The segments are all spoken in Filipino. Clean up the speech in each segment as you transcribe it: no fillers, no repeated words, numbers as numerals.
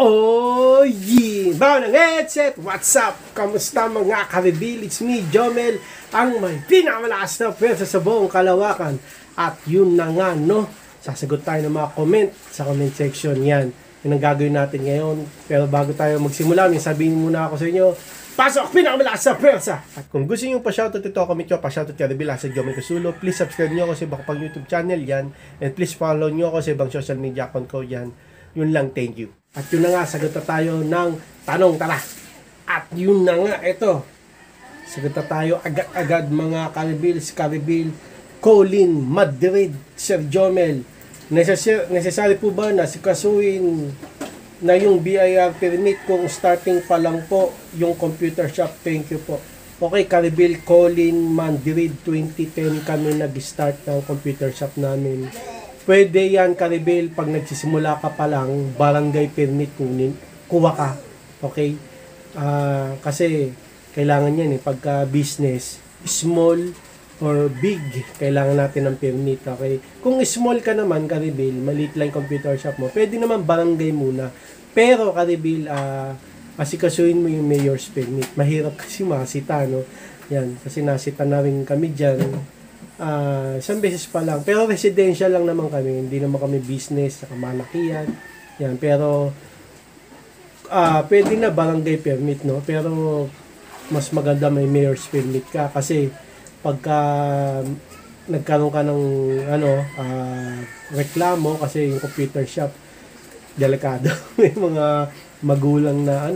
Oh, yeah! Bago ng headset, what's up? Kamusta mga ka-reveal? It's me, Jomel, ang may pinakamalakas na pwersa sa buong kalawakan. At yun na nga, no? Sasagot tayo ng mga comment sa comment section. Yan, yun ang gagawin natin ngayon. Pero bago tayo magsimula, may sabihin muna ako sa inyo, pasok! Pinakamalakas na pwersa! At kung gusto nyo pa-shoutout ito, comment nyo, pa-shoutout ka reveal sa Jomel Casulo. Please subscribe nyo ako sa ibang pang YouTube channel yan. And please follow nyo ako sa ibang social media account ko yan. Yun lang, thank you. At yun na nga, sagot na tayo ng tanong, tara. At yun na nga, ito. Sagot na tayo agad-agad mga Karibil, Colin, Madrid, Sir Jomel. Necessary po ba na sikasuin na yung BIR permit kung starting pa lang po yung computer shop? Thank you po. Okay, Karibil, Colin, Madrid, 2010 kami nag-start ng computer shop namin. Pwede yan, Karibil, pag nagsisimula ka pa lang, barangay permit kuha ka. Okay? Kasi kailangan yan pagka business, small or big, kailangan natin ng permit. Okay? Kung small ka naman, Karibil, maliit lang computer shop mo, pwede naman barangay muna. Pero, Karibil, asikasuhin mo yung mayor's permit. Mahirap kasi masita, no? Yan, kasi nasita na rin kami dyan. Isang beses pa lang. Pero residential lang naman kami. Hindi naman kami business, saka malakihan. Yan. Pero, pwede na barangay permit, no? Pero, mas maganda may mayor's permit ka. Kasi, pagka nagkaroon ka ng, reklamo, kasi yung computer shop, delikado. May mga magulang na,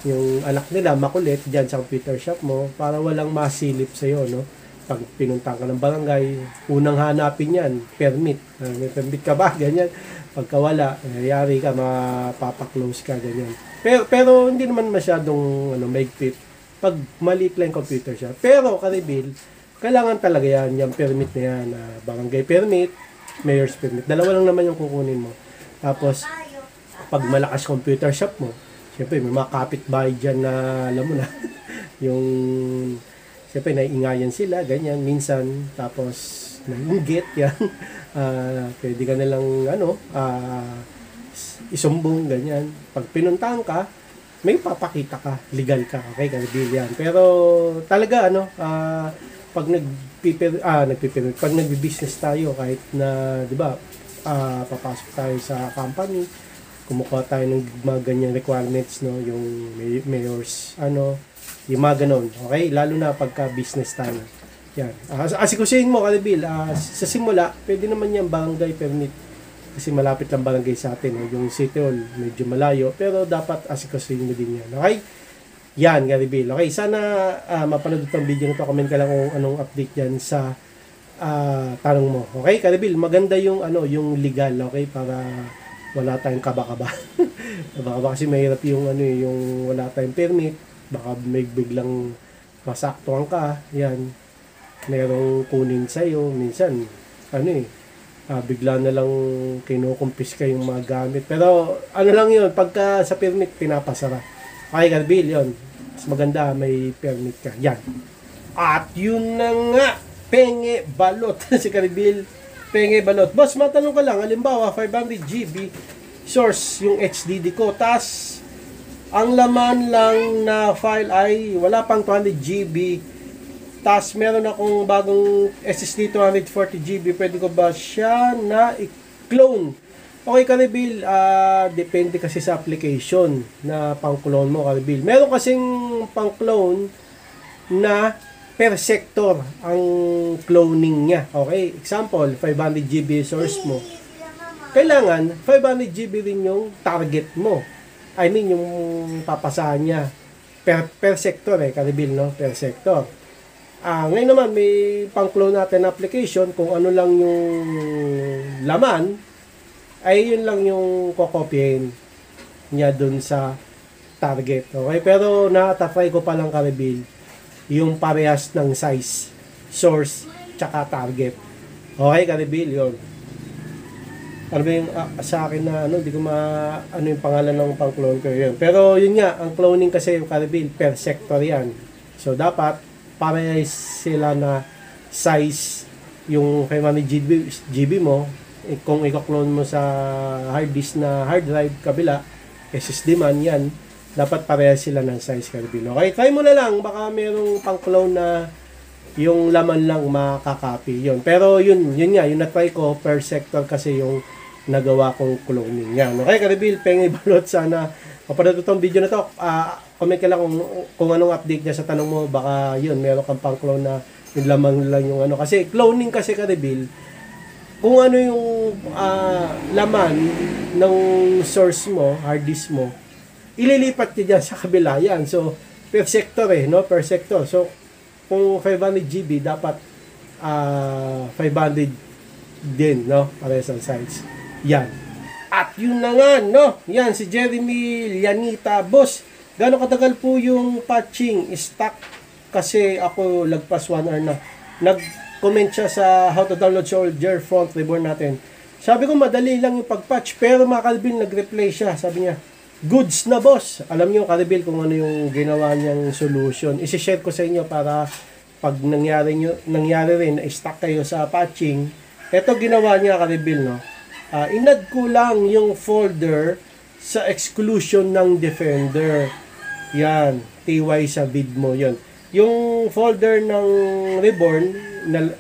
yung anak nila, makulit dyan sa computer shop mo, para walang masilip sa'yo, no? Pag pinuntang ka ng barangay, unang hanapin yan, permit. May permit ka ba? Ganyan. Pagka wala, nangyayari ka, mapapaklose ka, ganyan. Pero hindi naman masyadong maigpit pag maliit lang computer siya. Pero, Karibil, kailangan talaga yan, yung permit na yan. Barangay permit, mayor's permit. Dalawa lang naman yung kukunin mo. Tapos, pag malakas computer shop mo, siyempre, may mga kapitbahay dyan na, alam mo na, yung siyempre, naiingayan sila, ganyan, minsan, tapos, nainggit, yan. Pwede ka nilang, isumbong, ganyan. Pag pinuntahan ka, may papakita ka, legal ka, okay, Karibil yan. Pero, talaga, pag pag nagbi-business tayo, kahit na, di ba, papasok tayo sa company, kumukuha tayo ng mga ganyang requirements, no, yung mayor's, yung mga ganon, okay? Lalo na pagka business tayo. Yan. Asikusin mo, Karibil, sa simula, pwede naman yan barangay permit. Kasi malapit lang barangay sa atin. Yung City Hall, medyo malayo. Pero dapat asikusin mo din yan. Okay? Yan, Karibil. Okay, sana mapanood itong video na ito. Comment ka lang kung anong update yan sa tanong mo. Okay, Karibil, maganda yung, yung legal, okay? Para wala tayong kaba-kaba. Kaba-kaba kasi mahirap yung, yung wala tayong permit. Baka may biglang masaktuhan ka, yan, merong kunin sa'yo, minsan, bigla na lang kinukumpiska yung mga gamit. Pero, lang yun, pagka sa permit, pinapasara. Okay, Karibil, yun. Mas maganda, may permit ka. Yan. At yun na nga, penge balot. Si Karibil, penge balot. Boss, matanong ka lang, halimbawa, 500 GB source yung HDD ko, tas ang laman lang na file ay wala pang 200 GB. Tapos meron akong bagong SSD 240 GB. Pwede ko ba siya na i-clone? Okay, Karibil, depende kasi sa application na pang-clone mo, Karibil. Meron kasing pang-clone na per sector ang cloning niya. Okay, example, 500 GB source mo. Kailangan 500 GB rin yung target mo. I mean, yung papasahan niya per sector Karibil, no? Per sector. Ngayon naman, may pang-clone natin application, kung ano lang yung laman, ay yun lang yung kokopyahin niya dun sa target. Okay? Pero na-try ko pa lang, Karibil, yung parehas ng size, source, tsaka target. Okay, Karibil, yun. Ano ba yung sa akin na hindi ko yung pangalan ng pang-clone ko yun. Pero yun nga, ang cloning kasi yung Karibil, per sector yan. So dapat parehas sila na size yung 500 GB mo, kung i-clone mo sa hard disk na hard drive kabila, SSD man, yan. Dapat parehas sila ng size, Karibil. Okay, try mo na lang. Baka merong pang-clone na yung laman lang makakopy. Yun. Pero yun nga, yung na-try ko per sector kasi yung nagawa kong cloning yan. Okay, Karibil, pengi balot sana. Kapag itong video na to, comment ka lang kung anong update niya sa tanong mo. Baka yun, meron kang pang-clone na yung laman lang yung ano. Kasi cloning kasi, Karibil, kung ano yung laman ng source mo, hard disk mo, ililipat niya dyan sa kabila yan. So, per sector no? Per sector. So, kung 500 GB, dapat 500 din, no? Parehas ang size. Yan. At yun na nga, no? Yan, si Jeremy Lianita. Boss, gano'ng katagal po yung patching? Stuck kasi ako lagpas 1 hour na. Nag-comment siya sa how to download Soldier Front Reborn natin. Sabi ko, madali lang yung pag-patch. Pero mga Kalbil, nag-reply siya. Sabi niya, goods na boss. Alam niyo, Kalbil, kung ano yung ginawa niyang solution. Isi-share ko sa inyo para pag nangyari rin, stuck kayo sa patching. Ito ginawa niya, Kalbil, no? Inad ko lang yung folder sa exclusion ng Defender. Yan, TY sa vid mo, yun. Yung folder ng Reborn,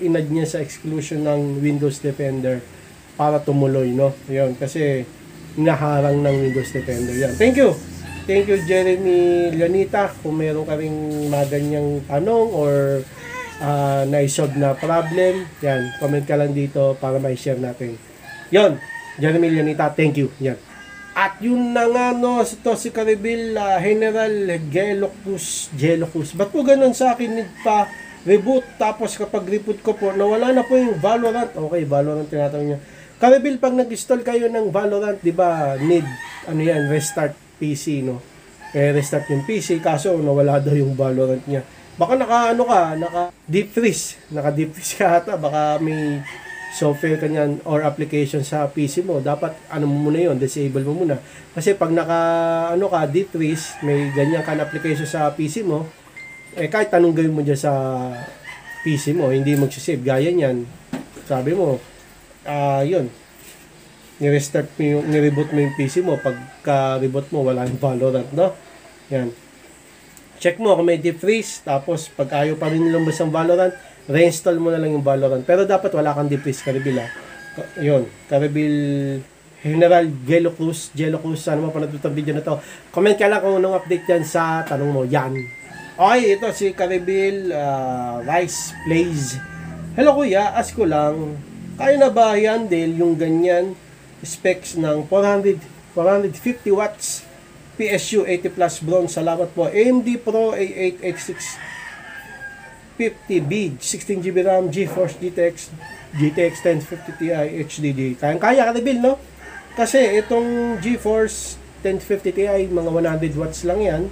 inad niya sa exclusion ng Windows Defender para tumuloy, no? Yun, kasi naharang ng Windows Defender. Yan. Thank you. Thank you, Jeremy Lanita. Kung meron ka ring maganyang tanong or na-solve na problem, yan, comment ka lang dito para may-share natin. Yon, Jeremy Lanita, thank you. Yan. At yun na nga, no, ito si Karibil, General Gelocus. Ba't po ganun sa akin, need pa reboot, tapos kapag reboot ko po, nawala na po yung Valorant. Okay, Valorant tinatawag niya. Karibil, pag nag-install kayo ng Valorant, di ba, need, restart PC, no? Restart yung PC, kaso nawala daw yung Valorant niya. Baka naka-deep freeze ka ata, baka may software kanyan or application sa PC mo, dapat mo muna yon, disable mo muna. Kasi pag deep freeze, may ganyan kan application sa PC mo, kahit tanong gawin mo dyan sa PC mo, hindi magsisave. Gaya niyan, sabi mo, yun, nireboot mo yung PC mo, pagka-reboot mo, wala yung Valorant, no? Yan. Check mo kung may deep freeze, tapos pag ayaw pa rin lumabas ang Valorant, reinstall mo na lang yung Valorant. Pero dapat wala kang deep freeze, Karibil, Yun, Karibil General Gelocus, sana mo panatut ang video na to. Comment ka lang kung anong update yan sa tanong mo. Yan. Okay, ito si Karibil Rice Plays. Hello kuya, ask ko lang, kaya na ba i-handle yung ganyan specs ng 450 watts PSU 80 plus bronze? Salamat po. AMD Pro A8 8650B 16GB RAM GeForce GTX 1050 Ti HDD. Kaya Karibil, no? Kasi itong GeForce 1050 Ti, mga 100 watts lang yan.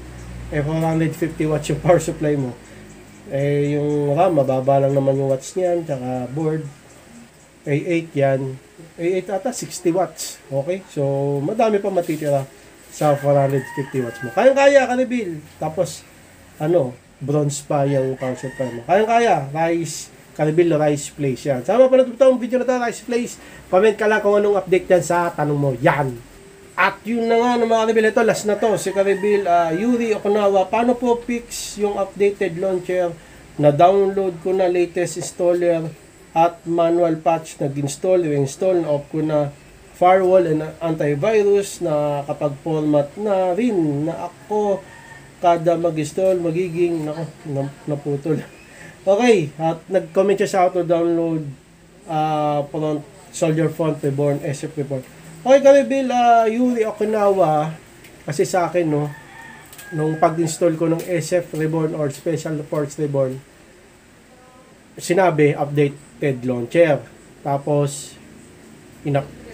450 watts yung power supply mo. Yung RAM, mababa lang naman yung watts niyan, tsaka board. A8 yan. A8 ata, 60 watts. Okay? So, madami pa matitira sa 450 watts mo. Kaya Karibil. Tapos, bronze pa yung power supply mo. Kaya Karibil Rice Place yan. Sama pa na itong video na ito, Rice Place. Comment ka lang kung anong update yan sa tanong mo. Yan. At yun na nga mga Karibil, ito last na to, si Karibil Yuri Okunawa. Paano po fix yung updated launcher? Na download ko na latest installer at manual patch, nag-install, reinstall, na-off ko na firewall and antivirus, na kapag format na rin na ako kada mag-install magiging naputol. Okay, at nag-comment siya sa how to download Soldier Front Reborn, SF Reborn. Okay, Karibil, Yuri Okinawa, kasi sa akin, no, nung pag-install ko ng SF Reborn or Special Force Reborn, sinabi, updated launcher. Tapos,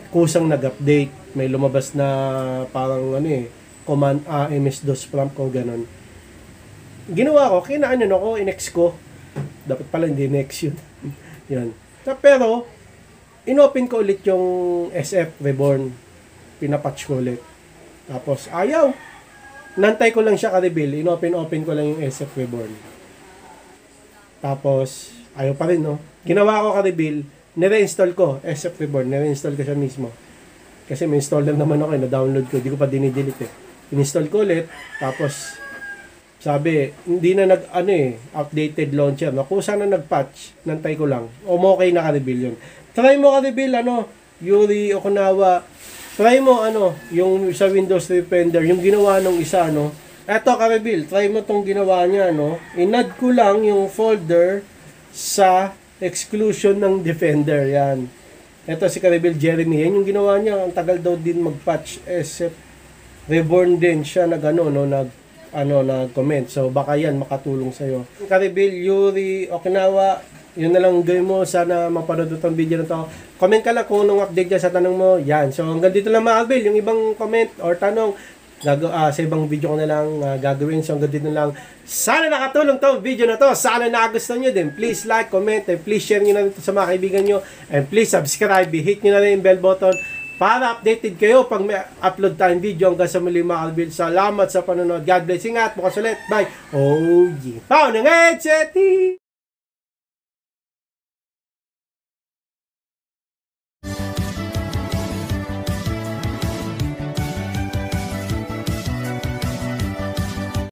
kusang nag-update. May lumabas na parang, command MS-DOS prompt ko, ganun. Ginawa ko, inex ko. Dapat pala hindi next yun. Yan. Pero, inopen ko ulit yung SF Reborn. Pinapatch ko ulit. Tapos, ayaw. Nantay ko lang siya, Karibil. Inopen ko lang yung SF Reborn. Tapos, ayaw pa rin, no? Ginawa ko, Karibil, nire-install ko SF Reborn. Nire-install ko siya mismo. Kasi may installer naman ako, na-download ko. Hindi ko pa dinidelete eh. In-install ko ulit. Tapos, sabi, hindi na updated launcher. Kung sana nag-patch, nantay ko lang. Okay na ka-reveal yun. Try mo ka-reveal, Yuri Okunawa. Try mo, yung sa Windows Defender, yung ginawa nung isa, Eto, ka-reveal, try mo tong ginawa niya, Inad ko lang yung folder sa exclusion ng Defender, yan. Eto si ka-reveal Jeremy, yan yung ginawa niya. Ang tagal daw din mag-patch. Reborn din siya nag-comment. So, baka yan makatulong sa'yo. Ka-reveal Yuri Okinawa, yun na lang gawin mo. Sana mapanood itong video na to. Comment ka lang kung anong update dyan sa tanong mo. Yan. So, hanggang dito lang mga ka-reveal. Yung ibang comment or tanong, sa ibang video ko na lang gagawin. So, hanggang dito na lang. Sana nakatulong to video na to. Sana nakagustuhan nyo din. Please like, comment, and please share nyo na ito sa mga kaibigan nyo. And please subscribe. Hit nyo na rin yung bell button para updated kayo pag may upload tayong video. Hanggang sa muli mga ka-reveal. Salamat sa panonood. God bless. Ingat. Bukas ulit. Bye. Oh yeah. Pao ng headset.